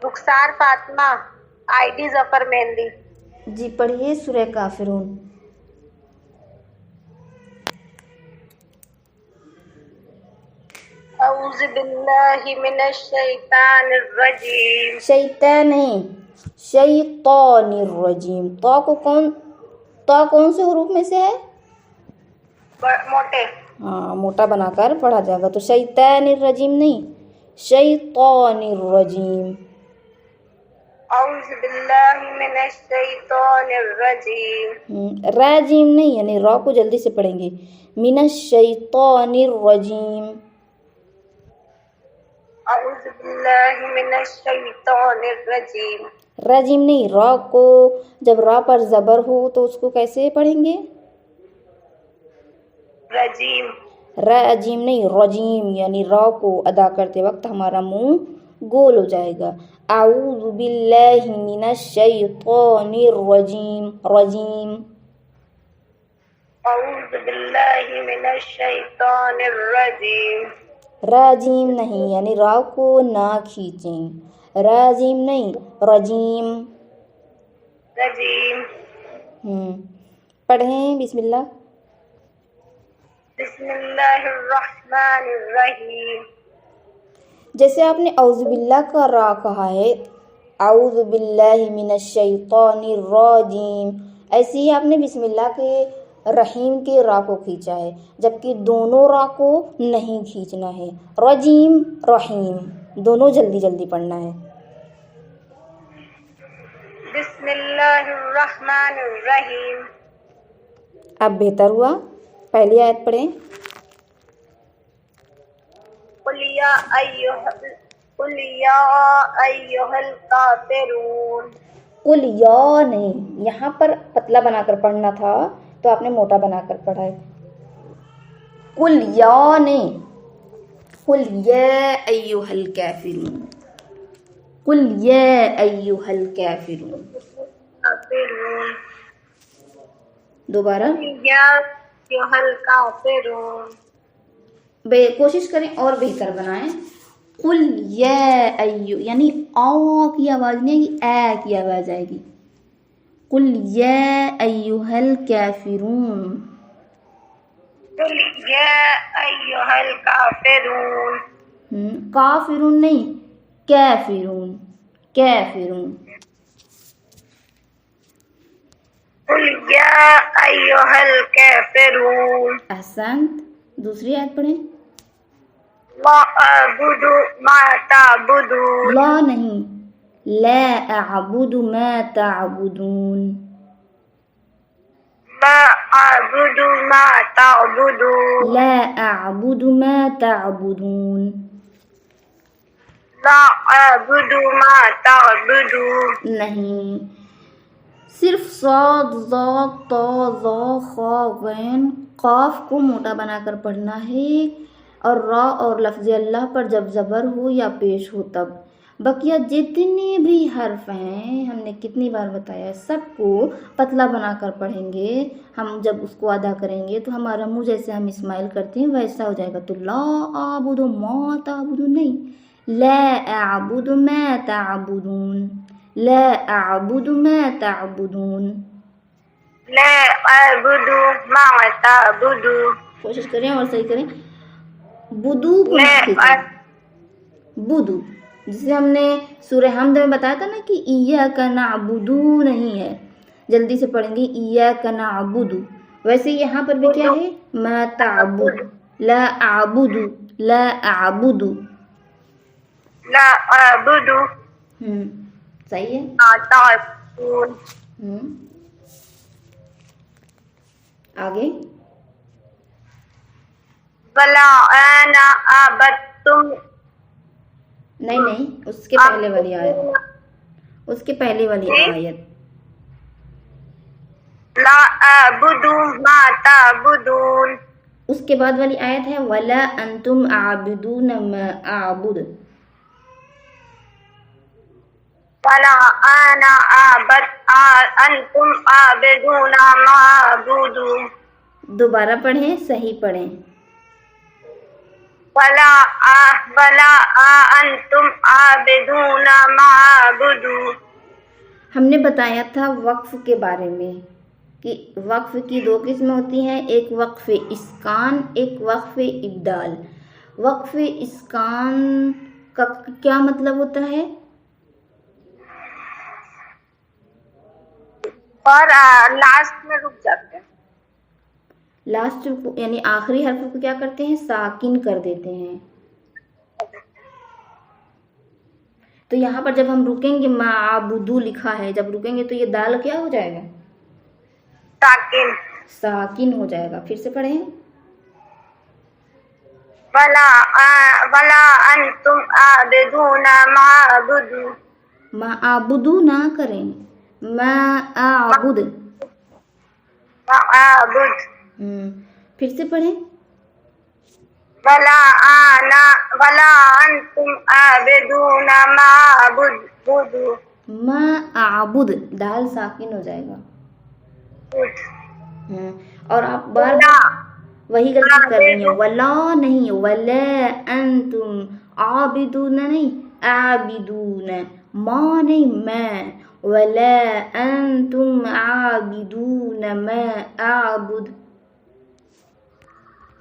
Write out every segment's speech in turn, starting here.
Rukhsar Fatima, I D ظفر مہندی۔ جی پڑھیے سورہ کافرون۔ اعوذ باللہ من الشیطان الرجیم۔ شیطان نہیں، شیطان الرجیم۔ تو کون سے حروف میں سے ہے؟ موٹے۔ ہاں موٹا بنا کر پڑھا جائے گا، تو شیطان الرجیم نہیں، شیطان الرجیم۔ اعوذ باللہ من الشیطان الرجیم۔ راجیم نہیں، یعنی را کو جلدی سے پڑھیں گے، من الشیطان الرجیم۔ اعوذ باللہ من الشیطان الرجیم۔ رجیم نہیں، را کو جب را پر زبر ہو تو اس کو کیسے پڑھیں گے؟ رجیم۔ رجیم نہیں، رجیم، یعنی را کو ادا کرتے وقت ہمارا منہ گول ہو جائے گا۔ اعوذ باللہ من الشیطان الرجیم، رجیم۔ اعوذ باللہ من الشیطان الرجیم۔ راجیم نہیں، یعنی را کو نہ کھینچیں، راجیم نہیں، رجیم۔ رجیم۔ پڑھیں بسم اللہ۔ بسم اللہ الرحمن الرحیم۔ جیسے آپ نے اعوذ باللہ کا را کہا ہے، اعوذ باللہ من الشیطان الرجیم، ایسے ہی آپ نے بسم اللہ کے رحیم کے را کو کھینچا ہے، جبکہ دونوں را کو نہیں کھینچنا ہے، رجیم رحیم دونوں جلدی جلدی پڑھنا ہے۔ بسم اللہ الرحمن الرحیم۔ اب بہتر ہوا، پہلی آیت پڑھیں۔ قل یا ایھا الکافرون۔ قل یا نہیں، یہاں پر پتلا بنا کر پڑھنا تھا تو آپ نے موٹا بنا کر پڑھا ہے۔ قل یا نہیں، قل یا ایھا الکافرون، قل یا ایھا الکافرون۔ کافرون۔ دوبارہ یا ایھا الکافرون۔ کوشش کریں اور بہتر بنائیں۔ قل یا ایو، یعنی آ کی آواز نہیں آئے گی، اے کی آواز آئے گی۔ قل یا ایھا الکافرون۔ قل یا ایھا الکافرون۔ کافرون نہیں، کافرون، کافرون۔ قل یا ایھا الکافرون۔ احسنت، دوسری آیت پڑھیں۔ لا اعبد ما تعبدون۔ لا نہیں، لا اعبد ما تعبدون۔ لا اعبد ما تعبدون۔ لا اعبد ما تعبدون۔ لا اعبد ما تعبدون۔ نہیں، صرف صاد ضاد طا ظا خا غین قاف کو موٹا بنا کر پڑھنا ہے، اور را اور لفظ اللہ پر جب زبر ہو یا پیش ہو تب۔ بقیہ جتنے بھی حرف ہیں، ہم نے کتنی بار بتایا، سب کو پتلا بنا کر پڑھیں گے۔ ہم جب اس کو ادا کریں گے تو ہمارا منہ جیسے ہم اسمائل کرتے ہیں ویسا ہو جائے گا۔ تو لا اعبد ما تعبدون نہیں، لا اعبد ما تعبدون، لا اعبد ما تعبدون۔ لا اعبد ما تعبدون۔ کوشش کریں اور صحیح کریں، بدو کو نہ کھینچیں، بدو، جسے ہم نے سورہ حمد میں بتایا تھا نا کہ ایاک نعبد نہیں ہے، جلدی سے پڑھیں گے ایاک نعبد، ویسے یہاں پر بھی کیا ہے، ما تعبد، لا اعبد، لا اعبد، لا اعبد صحیح ہے۔ ما تعبدون۔ آگے ولا انا عبدتم۔ نہیں، اس کے پہلے والی آیت، اس کے پہلے والی آیت۔ لا اعبد ما تعبدون۔ اس کے بعد والی آیت ہے ولا انتم عابدون ما اعبد۔ ولا انا انتم عابدون ما اعبد۔ دوبارہ پڑھیں، صحیح پڑھیں۔ ولا انتم عابدون ما اعبدوا. ہم نے بتایا تھا وقف کے بارے میں کہ وقف کی دو قسمیں ہوتی ہیں، ایک وقف اسکان، ایک وقف ابدال. وقف اسکان کا کیا مطلب ہوتا ہے؟ اور لاسٹ میں رک جاتے ہیں. لاسٹ یعنی آخری حرف کو کیا کرتے ہیں؟ ساکن کر دیتے ہیں. تو یہاں پر جب ہم رکیں گے معبودو لکھا ہے، جب رکیں گے تو یہ دال کیا ہو جائے گا؟ ساکن. ساکن ہو جائے گا. پھر سے پڑھیں. ولا انتم عابدون ما اعبد. معبودو نہ کریں، ما اعبد. پھر سے پڑھیں. ولا انتم عابدون ما اعبد. ما اعبد دال ساکن ہو جائے گا. اور آپ بار وہی غلطی کر رہی ہیں، ولا نہیں، ولا انتم عابدون نہیں، عابدون. ما نہیں، میں. ولا انتم عابدون ما اعبد.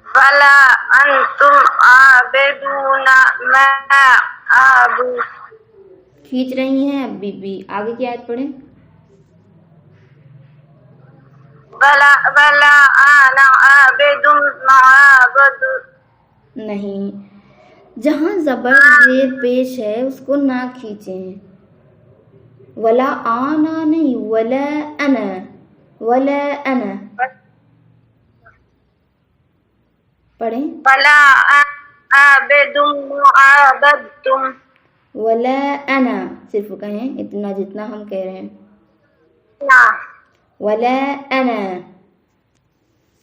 ولا انتم عابدون ما اعبد. کھینچ رہی ہیں اب بی. آگے کی آیت پڑھیں. ولا انا عابد ما اعبد. نہیں، جہاں زبر زیر پیش ہے اس کو نہ کھینچیں. ولا آنا نہیں، ولا انا. ولا انا پڑھیں. ولا عابد ما عبدتم. ولا انا صرف کہیں اتنا جتنا ہم کہہ رہے ہیں. ولا انا.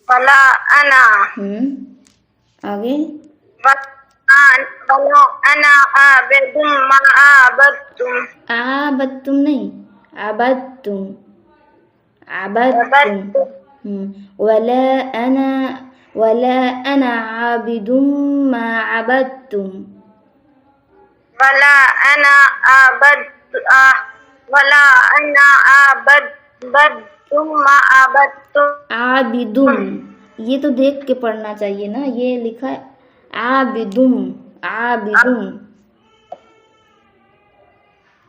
ولا انا. آگے. ولا انا عابد ما عبدتم. عبدتم نہیں، عبدتم. عبدتم. ولا انا عابد ما عبدتم. ولا انا عابدتم ما عبدتم. عابدون یہ تو دیکھ کے پڑھنا چاہیے نا، یہ لکھا ہے عابدون. عابدون.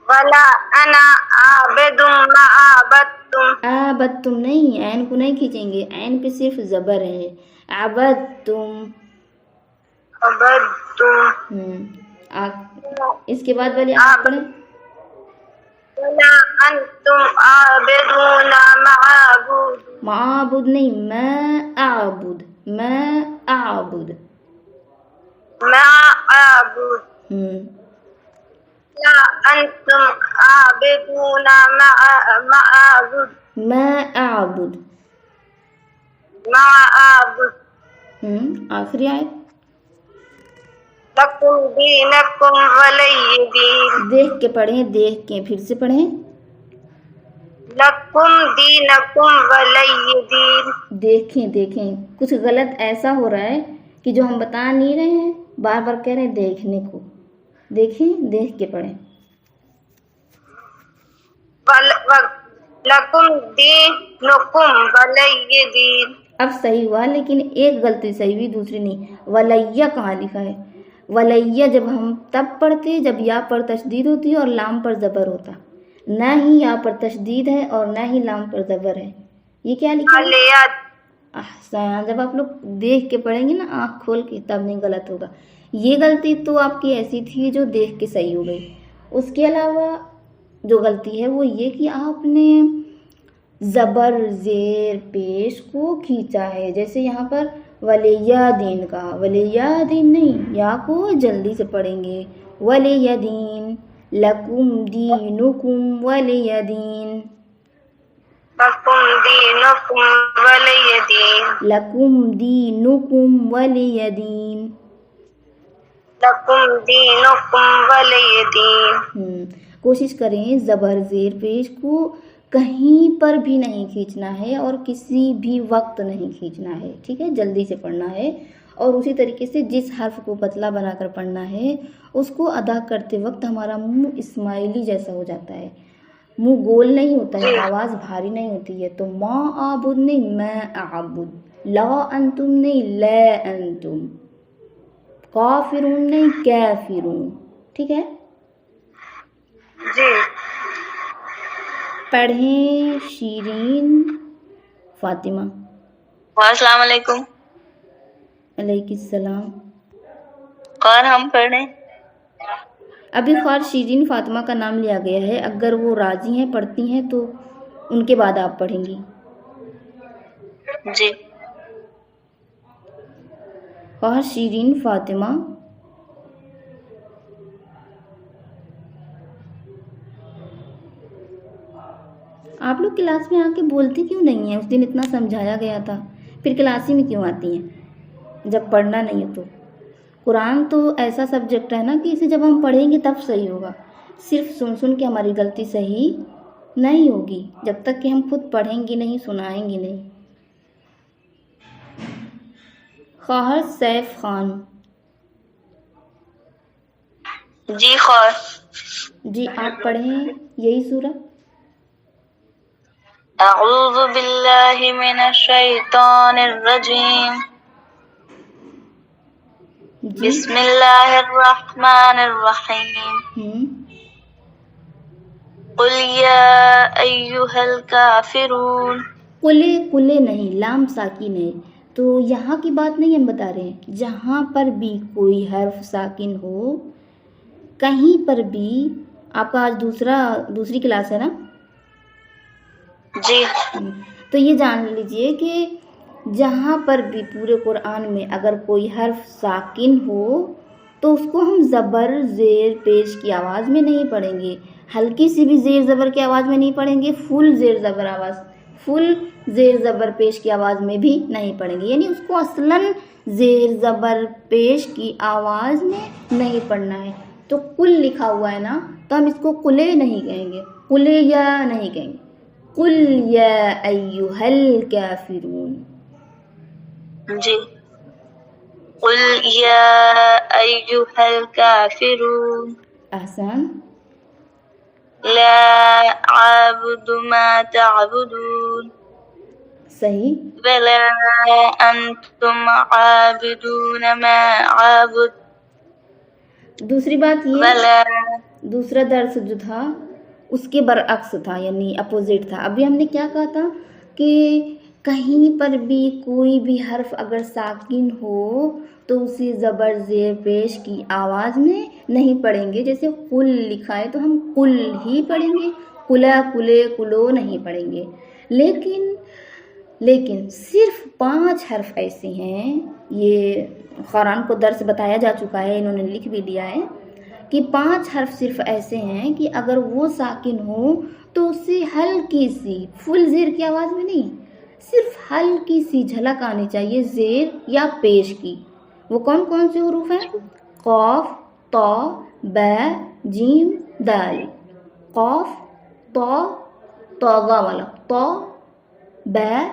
ولا انا عابد ما عبدتم. عبدتم نہیں، عین کو نہیں کھینچیں گے، عین پہ صرف زبر ہے. عبدتم. اس کے بعد والی آپ پڑھیں. ولا انتم عابدون ما اعبد. معبود نہیں، ما اعبد. ما اعبد. ما اعبد. لا انتم عابدون ما اعبد. ما اعبد. ما اعبد. آخری آیت. لکم دینکم ولی دین. دیکھ کے پڑھیں، دیکھ کے. پھر سے پڑھیں. لکم دینکم ولی دین. دیکھیں کچھ غلط ایسا ہو رہا ہے کہ جو ہم بتا نہیں رہے ہیں، بار بار کہہ رہے ہیں دیکھنے کو. دیکھیں، دیکھ کے پڑھیں. لکم دینکم ولی دین. اب صحیح ہوا، لیکن ایک غلطی صحیح ہوئی، دوسری نہیں. ولیہ کہاں لکھا ہے؟ ولیہ جب ہم تب پڑھتے جب یا پر تشدید ہوتی اور لام پر زبر ہوتا. نہ ہی یا پر تشدید ہے اور نہ ہی لام پر زبر ہے. یہ کیا لکھا ہے؟ احسن. جب آپ لوگ دیکھ کے پڑھیں گے نا آنکھ کھول کے تب نہیں غلط ہوگا. یہ غلطی تو آپ کی ایسی تھی جو دیکھ کے صحیح ہو گئی. اس کے علاوہ جو غلطی ہے وہ یہ کہ آپ نے زبر زیر پیش کو کھینچا ہے. جیسے یہاں پر ولیہ دین کا، ولیہ دین نہیں، یا کو جلدی سے پڑھیں گے. ولیہ دین. لکم دینکم ولیہ دین. لکم دینکم ولی دین. لکم دینکم ولیہ دین. لکم دینکم ولی دین. کوشش کریں زبر زیر پیش کو کہیں پر بھی نہیں کھینچنا ہے اور کسی بھی وقت نہیں کھینچنا ہے. ٹھیک ہے، جلدی سے پڑھنا ہے اور اسی طریقے سے جس حرف کو پتلا بنا کر پڑھنا ہے اس کو ادا کرتے وقت ہمارا منہ اسماعیلی جیسا ہو جاتا ہے، منہ گول نہیں ہوتا ہے، آواز بھاری نہیں ہوتی ہے. تو ما اعبد نہیں میں اعبد، لا انتم نہیں لا انتم، کافرون نہیں کافرون. ٹھیک ہے، جی. پڑھیں شیرین فاطمہ. السلام علیکم. علیکم السلام. اور ہم پڑھیں. ابھی خواہ شیرین فاطمہ کا نام لیا گیا ہے، اگر وہ راضی ہیں پڑھتی ہیں تو ان کے بعد آپ پڑھیں گی. جی. خواہ شیرین فاطمہ. آپ لوگ کلاس میں آ کے بولتی کیوں نہیں ہیں؟ اس دن اتنا سمجھایا گیا تھا، پھر کلاس ہی میں کیوں آتی ہیں جب پڑھنا نہیں ہے تو؟ قرآن تو ایسا سبجیکٹ ہے نا کہ اسے جب ہم پڑھیں گے تب صحیح ہوگا. صرف سن کے ہماری غلطی صحیح نہیں ہوگی جب تک کہ ہم خود پڑھیں گے نہیں، سنائیں گے نہیں. خواہر سیف خان. جی خواہ. جی آپ پڑھیں یہی سورہ. اعوذ باللہ من الشیطان الرجیم. جی. بسم اللہ الرحمن الرحیم. قل یا ایہا الکافرون. کلے نہیں، لام ساکن ہے تو یہاں کی بات نہیں ہم بتا رہے ہیں. جہاں پر بھی کوئی حرف ساکن ہو، کہیں پر بھی. آپ کا آج دوسری کلاس ہے نا؟ جی. تو یہ جان لیجئے کہ جہاں پر بھی پورے قرآن میں اگر کوئی حرف ساکن ہو تو اس کو ہم زبر زیر پیش کی آواز میں نہیں پڑھیں گے، ہلکی سی بھی زیر زبر کی آواز میں نہیں پڑھیں گے، فل زیر زبر پیش کی آواز میں بھی نہیں پڑھیں گے. یعنی اس کو اصلاً زیر زبر پیش کی آواز میں نہیں پڑھنا ہے. تو کل لکھا ہوا ہے نا، تو ہم اس کو کلے نہیں کہیں گے، کلے یا نہیں کہیں گے. قل یا ایہا الکافرون. جی. قل یا ایہا الکافرون. احسن. لا اعبد ما تعبدون. صحیح. ولا انتم عابدون ما اعبد. دوسری بات یہ، ولا. دوسرا درس جو تھا اس کے برعکس تھا، یعنی اپوزٹ تھا. ابھی ہم نے کیا کہا تھا کہ کہیں پر بھی کوئی بھی حرف اگر ساکن ہو تو اسے زبر زیر پیش کی آواز میں نہیں پڑھیں گے. جیسے قل لکھا ہے تو ہم قل ہی پڑھیں گے، قلا قلے قلو نہیں پڑھیں گے. لیکن صرف 5 حرف ایسے ہیں، یہ قرآن کو درس بتایا جا چکا ہے، انہوں نے لکھ بھی دیا ہے کہ 5 حرف صرف ایسے ہیں کہ اگر وہ ساکن ہو تو اسے ہلکی سی، فل زیر کی آواز میں نہیں، صرف ہلکی سی جھلک آنی چاہیے زیر یا پیش کی. وہ کون کون سے حروف ہیں؟ قاف، طا، با، جیم، دال. قاف، طا، طاغا والا طا، با،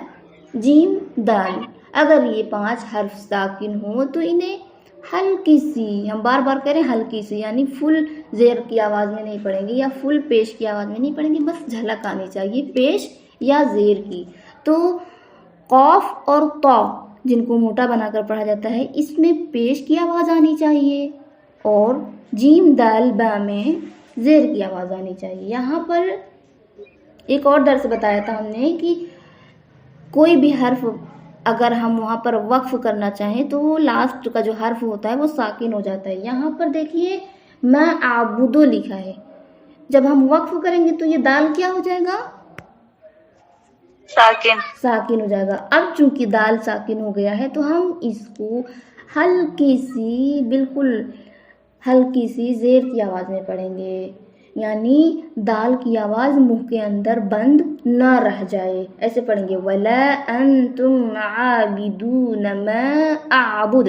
جیم، دال. اگر یہ 5 حرف ساکن ہوں تو انہیں ہلکی سی، ہم بار بار کہہ رہے ہیں ہلکی سی، یعنی فل زیر کی آواز میں نہیں پڑھیں گے یا فل پیش کی آواز میں نہیں پڑھیں گے، بس جھلک آنی چاہیے پیش یا زیر کی. تو قاف اور طا جن کو موٹا بنا کر پڑھا جاتا ہے اس میں پیش کی آواز آنی چاہیے، اور جیم دال با میں زیر کی آواز آنی چاہیے. یہاں پر ایک اور درس بتایا تھا ہم نے کہ کوئی بھی حرف اگر ہم وہاں پر وقف کرنا چاہیں تو وہ لاسٹ کا جو حرف ہوتا ہے وہ ساکن ہو جاتا ہے. یہاں پر دیکھیے میں اعبدو لکھا ہے، جب ہم وقف کریں گے تو یہ دال کیا ہو جائے گا؟ ساکن ہو جائے گا. اب چونکہ دال ساکن ہو گیا ہے تو ہم اس کو ہلکی سی، بالکل ہلکی سی زیر کی آواز میں پڑھیں گے، یعنی دال کی آواز منہ کے اندر بند نہ رہ جائے. ایسے پڑھیں گے ولا انتم عابدون ما اعبد،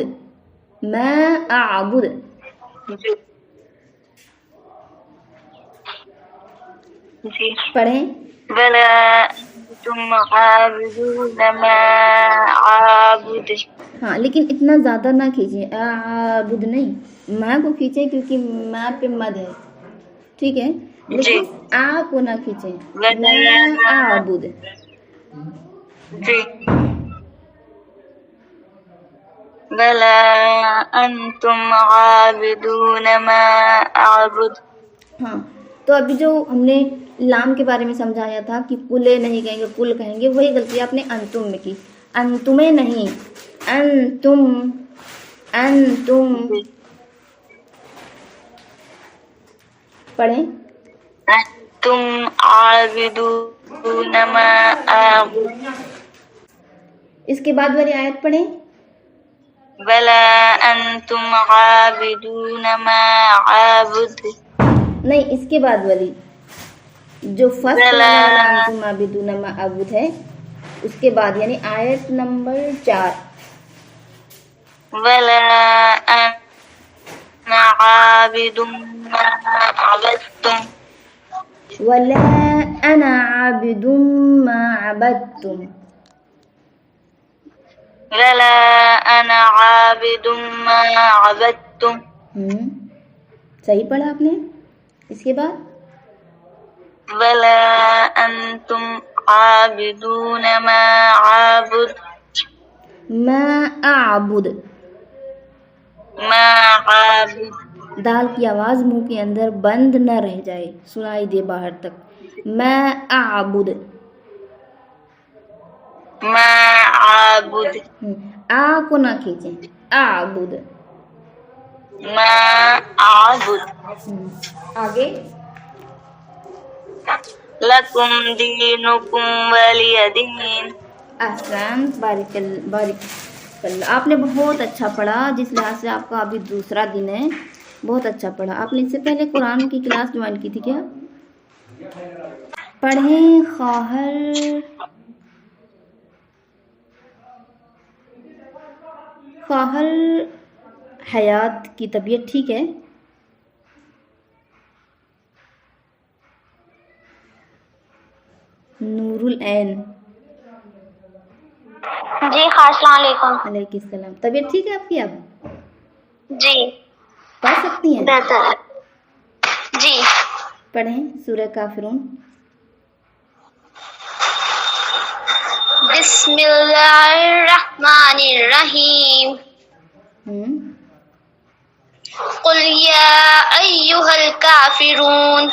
ما اعبد. جی. پڑھیں. ولا أنتم عابدون ما أعبد. ہاں لیکن اتنا زیادہ نہ کھینچیں، اعبد نہیں، ماں کو کھینچیں کیونکہ ماں پہ مد ہے، ٹھیک ہے، لیکن آ کو نہ کھینچیں، ولا اعبد. جی بلا أنتم عابدون ما أعبد. ہاں تو ابھی جو ہم نے لام کے بارے میں سمجھایا تھا کہ کلے نہیں کہیں گے، کل کہیں گے، وہی غلطی آپ نے انتم میں کی. انتمے نہیں، انتم، انتم پڑھیں. أنتم عابدون ما أعبد. اس کے بعد والی آیت پڑھیں. بلا أنتم عابدون ما أعبد. نہیں، اس کے بعد والی جو فرسٹ والا انتم عابدون ما اعبد ہے، اس کے بعد یعنی آیت نمبر 4. ولا أنا عابد ما عبدتم. ولا انا عابد ما عبدتم. ولا أنا عابد ما عبدتم. صحیح پڑھا آپ نے. اس کے بعد ولا أنتم عابدون ما عابد. ما اعبد، ما عابد. دال کی آواز منہ کے اندر بند نہ رہ جائے، سنائی دے باہر تک. ما اعبد، ما عابد. آ کو نہ کھینچیں، اعبد. ما عابد. آگے لکم دینکم ولی دین. احسن، بارک اللہ. آپ نے بہت اچھا پڑھا، جس لحاظ سے آپ کا ابھی دوسرا دن ہے، بہت اچھا پڑھا. آپ نے اس سے پہلے قرآن کی کلاس جوائن کی تھی کیا؟ پڑھیں. خواہر حیات کی طبیعت ٹھیک ہے؟ نور العین. جی السلام علیکم. علیکم السلام. طبیعت ٹھیک ہے آپ کی؟ اب جی پڑھ سکتی ہیں؟ بہتر ہے. جی پڑھیں سورہ کافرون. بسم اللہ الرحمن الرحیم. قل یا ایہا الکافرون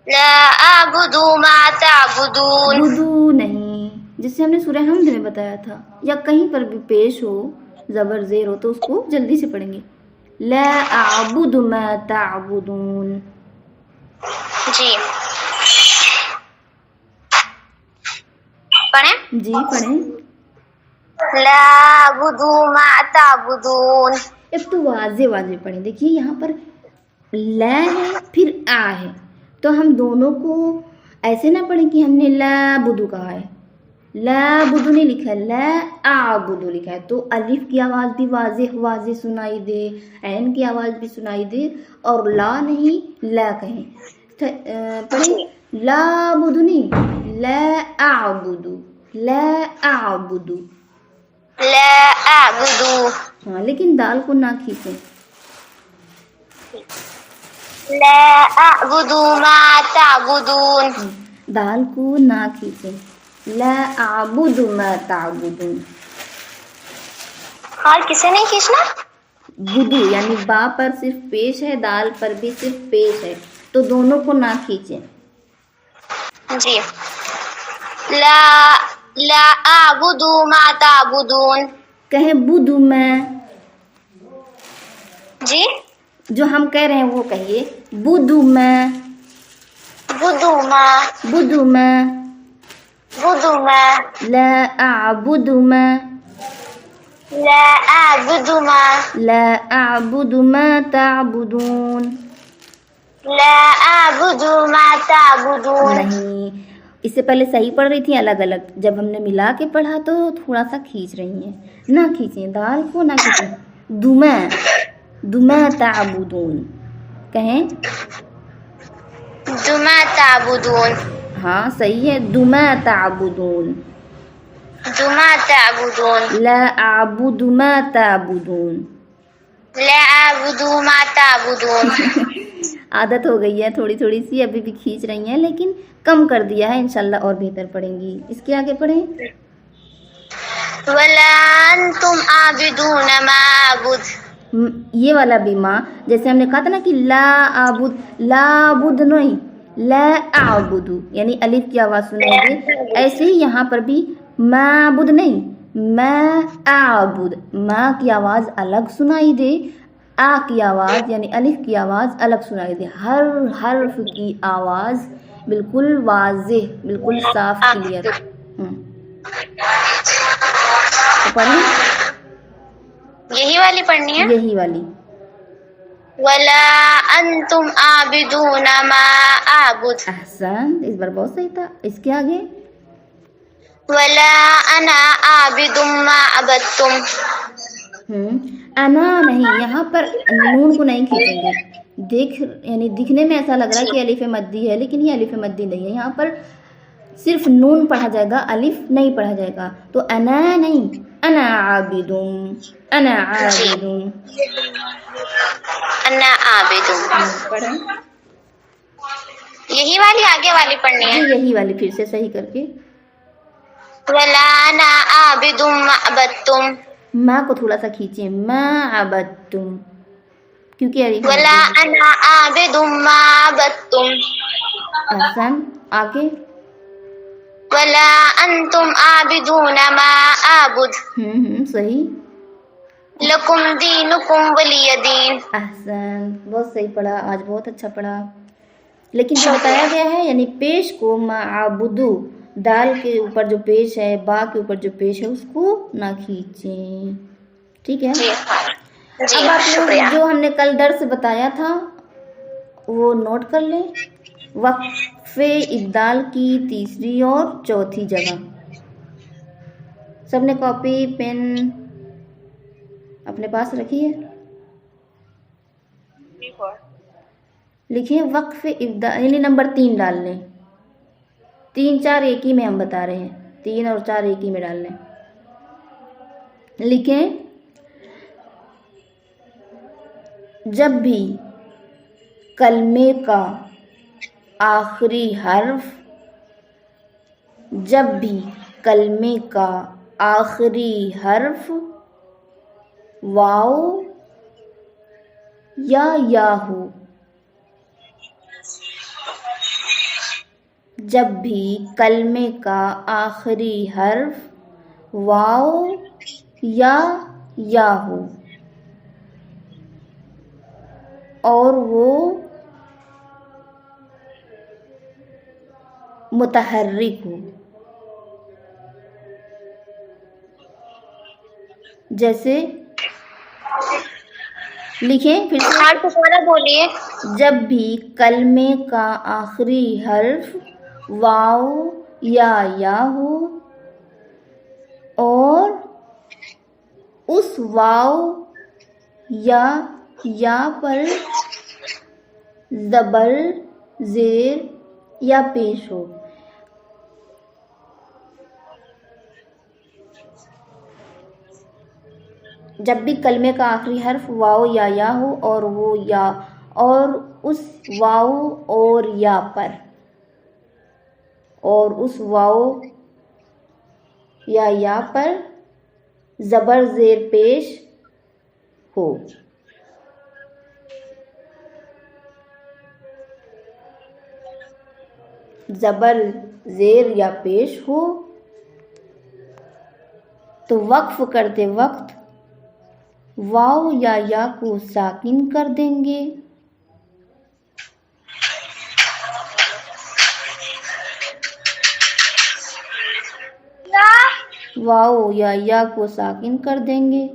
لا اعبد ما تعبدون. بدو نہیں، جسے ہم نے سورہ حمد میں بتایا تھا، یا کہیں پر بھی پیش ہو، زبر زیر ہو تو اس کو جلدی سے پڑھیں گے. لا اعبد ما تعبدون. جی پڑھیں. جی پڑھیں. لا اعبد ما تعبدون. ایک تو واضح پڑھیں. دیکھیے یہاں پر لا ہے پھر آ ہے، تو ہم دونوں کو ایسے نہ پڑھیں کہ ہم نے لا بدو کہا ہے، لا بدو نہیں لکھا ہے، لا اعبدو لکھا ہے. تو الف کی آواز بھی واضح سنائی دے، عین کی آواز بھی سنائی دے، اور لا نہیں لا کہیں. پڑھیں. لا بدو نہیں، لا اعبدو، لا اعبدو. لا اعبدو. ہاں لیکن دال کو نہ کھینچیں. لا اعبد ما تعبدون. دال کو نہ کھینچیں. لا اعبد ما تعبدون. اور کسے نہیں کھینچنا؟ بدو یعنی با پر صرف پیش ہے، دال پر بھی صرف پیش ہے، تو دونوں کو نہ کھینچیں. جی لا اعبد ما تعبدون. کہیں بدو میں، جی جو ہم کہہ رہے ہیں وہ کہیے. بدو میں، بدو ما. بدو میں. بدو ما. لا اعبد ما. لا اعبد ما. لا اعبد ما تعبدون. لا اعبد ما تعبدون. نہیں، اس سے پہلے صحیح پڑھ رہی تھی الگ الگ، جب ہم نے ملا کے پڑھا تو تھوڑا سا کھینچ رہی ہیں. نہ کھینچیں، دال کو نہ کھینچیں. دما تعبدون کہیں. دما تعبدون. ہاں صحیح ہے. دما تعبدون. دما تعبدون. لا اعبد ما تعبدون. لا اعبد ما تعبدون. عادت ہو گئی ہے تھوڑی تھوڑی سی، ابھی بھی کھینچ رہی ہیں لیکن کم کر دیا ہے، انشاءاللہ اور بہتر پڑھیں گی. اس کے آگے پڑھیں. ولا انتم عابدون ما اعبد. یہ والا بھی ماں، جیسے ہم نے کہا تھا نا کہ لا اعبد، لا اعبد نہیں، لا اعبد یعنی الف کی آواز سنائی دے، ایسے ہی یہاں پر بھی معبود نہیں، ما اعبد، ما کی آواز الگ سنائی دے، آ کی آواز یعنی الف کی آواز الگ سنائی دے. ہر حرف کی آواز بالکل واضح، بالکل صاف کلیئر. تو پڑھیں. یہی والی پڑھنی ہے. یہی والی. ولا انتم عابدون ما اعبد. احسن، اس بار بہت صحیح تھا. اس کے آگے. ولا انا عابد ما عبدتم. انا نہیں، یہاں پر نون کو نہیں کھینچیں گے. یعنی دکھنے میں ایسا لگ رہا ہے کہ الف مدی ہے، لیکن یہ الف مدی نہیں ہے. یہاں پر صرف نون پڑھا جائے گا، الف نہیں پڑھا جائے گا. تو انا نہیں، انا عابد، انا عابد. انا عابد. پڑھیں. یہی والی آگے والی پڑھنی ہے. یہی والی پھر سے صحیح کر کے. ولا انا عابد ما عبدتم. ماں کو تھوڑا سا کھینچیں، ما عبدتم، کیونکہ الف ولا انا عابد ما عبدتم. احسن. آگے. ولا انتم عابدون ما اعبد. صحیح. لکم دینکم ولی دین. احسن، بہت صحیح پڑھا آج، بہت اچھا پڑھا. لیکن جو بتایا گیا ہے یعنی پیش کو معبودو، دال کے اوپر جو پیش ہے، با کے اوپر جو پیش ہے، اس کو نہ کھینچیں. ٹھیک ہے. اب آپ لوگ جو ہم نے کل درس بتایا تھا وہ نوٹ کر لیں. وقف ابدال کی تیسری اور چوتھی جگہ. سب نے کاپی پین اپنے پاس رکھی ہے؟ لکھیں وقف ابدال یعنی نمبر 3 ڈال لیں. 3 4 ایک ہی میں ہم بتا رہے ہیں، 3 اور 4 ایک ہی میں ڈال لیں. لکھیں جب بھی کلمے کا آخری حرف، جب بھی کلمے کا آخری حرف واو یا ہو، جب بھی کلمے کا آخری حرف واو یا ہو اور وہ متحرک ہو، جیسے لکھیں پھر سے. بولیے. جب بھی کلمے کا آخری حرف واو یا ہو اور اس واو یا پر زبر زیر یا پیش ہو. جب بھی کلمے کا آخری حرف واو یا ہو اور وہ یا اور اس واو اور یا پر یا پر زبر زیر پیش ہو. زبر زیر یا پیش ہو تو وقف کرتے وقت واو یا کو ساکن کر دیں گے. واو یا کو ساکن کر دیں گے.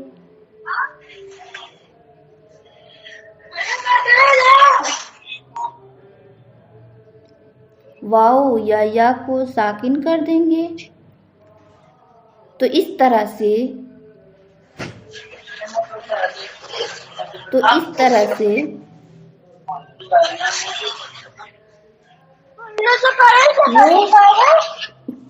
واو یا کو ساکن کر دیں گے. تو اس طرح سے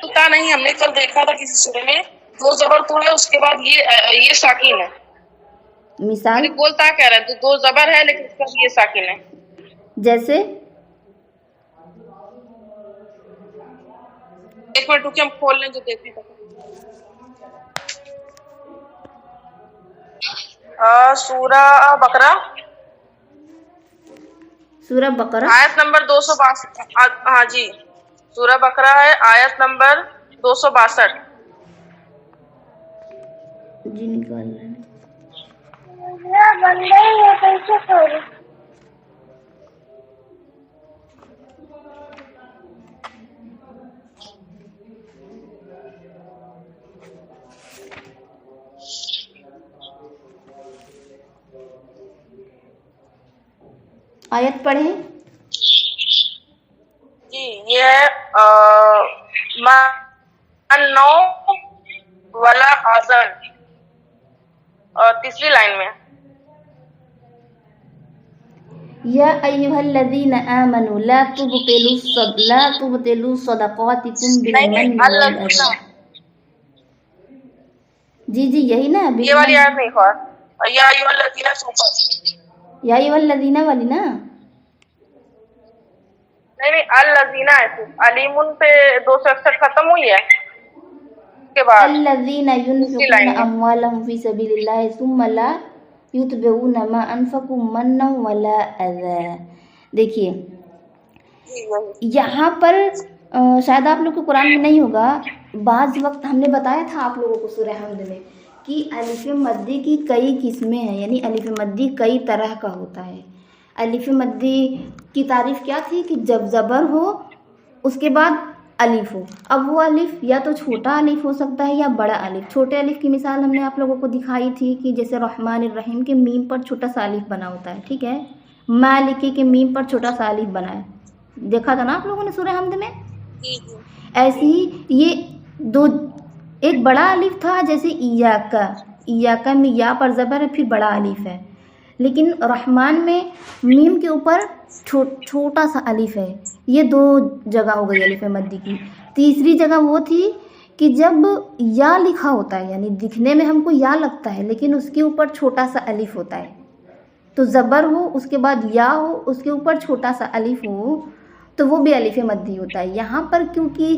تو تا نہیں، ہم نے کل دیکھا تھا کسی سورے میں دو زبر تو ہے، اس کے بعد یہ ساکن ہے. مثال یعنی بول تا کہہ رہے ہیں تو دو زبر ہے لیکن اس کے بعد یہ ساکن ہے. جیسے ایک منٹ رکیے، ہم کھول لیں جو دیکھیں. سورہ بقرہ سورہ بقرہ آیت نمبر 262. ہاں جی، سورہ بقرہ ہے، آیت نمبر 262. جی نکال رہے ہیں. آیت پڑھیں. جی یہ ہے نو ولا آزن، اور تیسری لائن میں یا ایھا الذین آمنوا لا تبطلوا صدقاتکم بالمن والأذى. جی یہی نا، یہ والی آیت نہیں خواہ. یا ایھا الذین یا ایھا الذین والی نا. نہیں الذین ہے، علیمن پہ 261 ختم ہوئی ہے. کے بعد الذین ينفقون اموالهم فی سبیل اللہ ثم لا یتبعون ما انفقوا منا ولا اذى. دیکھیے یہاں پر شاید آپ لوگ کو قرآن میں نہیں ہوگا، بعض وقت ہم نے بتایا تھا آپ لوگوں کو سورہ حمد میں کہ الف مدی کی کئی قسمیں ہیں، یعنی الف مدی کئی طرح کا ہوتا ہے. الف مدی کی تعریف کیا تھی کہ جب زبر ہو اس کے بعد الف ہو. اب وہ الف یا تو چھوٹا الف ہو سکتا ہے یا بڑا الف. چھوٹے الف کی مثال ہم نے آپ لوگوں کو دکھائی تھی کہ جیسے رحمان الرحیم کے میم پر چھوٹا سا الف بنا ہوتا ہے، ٹھیک ہے. مالکی کے میم پر چھوٹا سا الف بنا ہے، دیکھا تھا نا آپ لوگوں نے سورہ حمد میں. ایسے ہی یہ دو، ایک بڑا الف تھا جیسے ایاکا میں یا پر زبر ہے پھر بڑا الف ہے، لیکن رحمان میں میم کے اوپر چھوٹا سا الف ہے. یہ دو جگہ ہو گئی الف مدی کی. تیسری جگہ وہ تھی کہ جب یا لکھا ہوتا ہے، یعنی دکھنے میں ہم کو یا لگتا ہے لیکن اس کے اوپر چھوٹا سا الف ہوتا ہے، تو زبر ہو اس کے بعد یا ہو اس کے اوپر چھوٹا سا الف ہو تو وہ بھی الف مدی ہوتا ہے. یہاں پر کیونکہ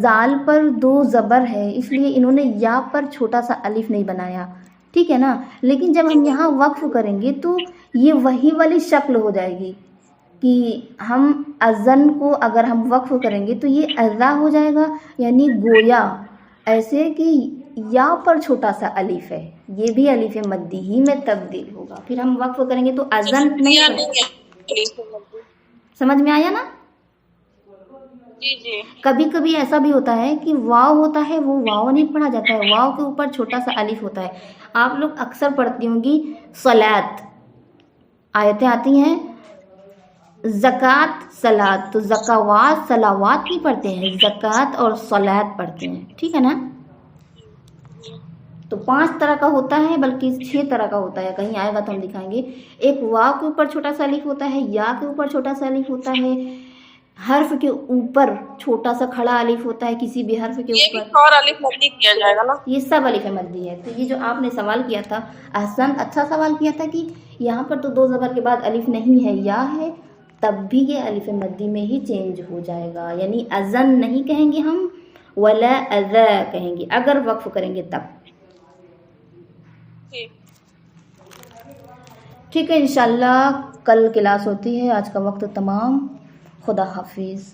زال پر دو زبر ہے اس لیے انہوں نے یا پر چھوٹا سا الف نہیں بنایا، ٹھیک ہے نا. لیکن جب ہم یہاں وقف کریں گے تو یہ وہی والی شکل ہو جائے گی کہ ہم اذن کو اگر ہم وقف کریں گے تو یہ اذا ہو جائے گا، یعنی گویا، ایسے کہ یا پر چھوٹا سا الف ہے، یہ بھی الف مدی ہی میں تبدیل ہوگا. پھر ہم وقف کریں گے تو اذن نہیں. سمجھ میں آیا نا؟ جی کبھی کبھی ایسا بھی ہوتا ہے کہ واو ہوتا ہے، وہ واو نہیں پڑھا جاتا ہے، واو کے اوپر چھوٹا سا الف ہوتا ہے. آپ لوگ اکثر پڑھتی ہوں گی صلاۃ، آیتیں آتی ہیں زکوٰۃ صلاۃ، تو زکوات صلوات نہیں پڑھتے ہیں، زکوٰۃ اور صلاۃ پڑھتے ہیں، ٹھیک ہے نا. تو 5 طرح کا ہوتا ہے، بلکہ 6 طرح کا ہوتا ہے، کہیں آئے گا تو ہم دکھائیں گے. ایک واو کے اوپر چھوٹا سا الف ہوتا ہے، یا کے اوپر چھوٹا سا الف ہوتا ہے، حرف کے اوپر چھوٹا سا کھڑا الف ہوتا ہے کسی بھی حرف کے اوپر، یہ بھی اور الف مدی کیا جائے گا نا. یہ سب الف مدی ہے. تو یہ جو آپ نے سوال کیا تھا احسن، اچھا سوال کیا تھا کہ یہاں پر تو دو زبر کے بعد الف نہیں ہے، یا ہے، تب بھی یہ الف مدی میں ہی چینج ہو جائے گا، یعنی اذن نہیں کہیں گے ہم، ولا اذا کہیں گے اگر وقف کریں گے تب. ٹھیک ہے، انشاءاللہ کل کلاس ہوتی ہے. آج کا وقت تمام. خدا حافظ.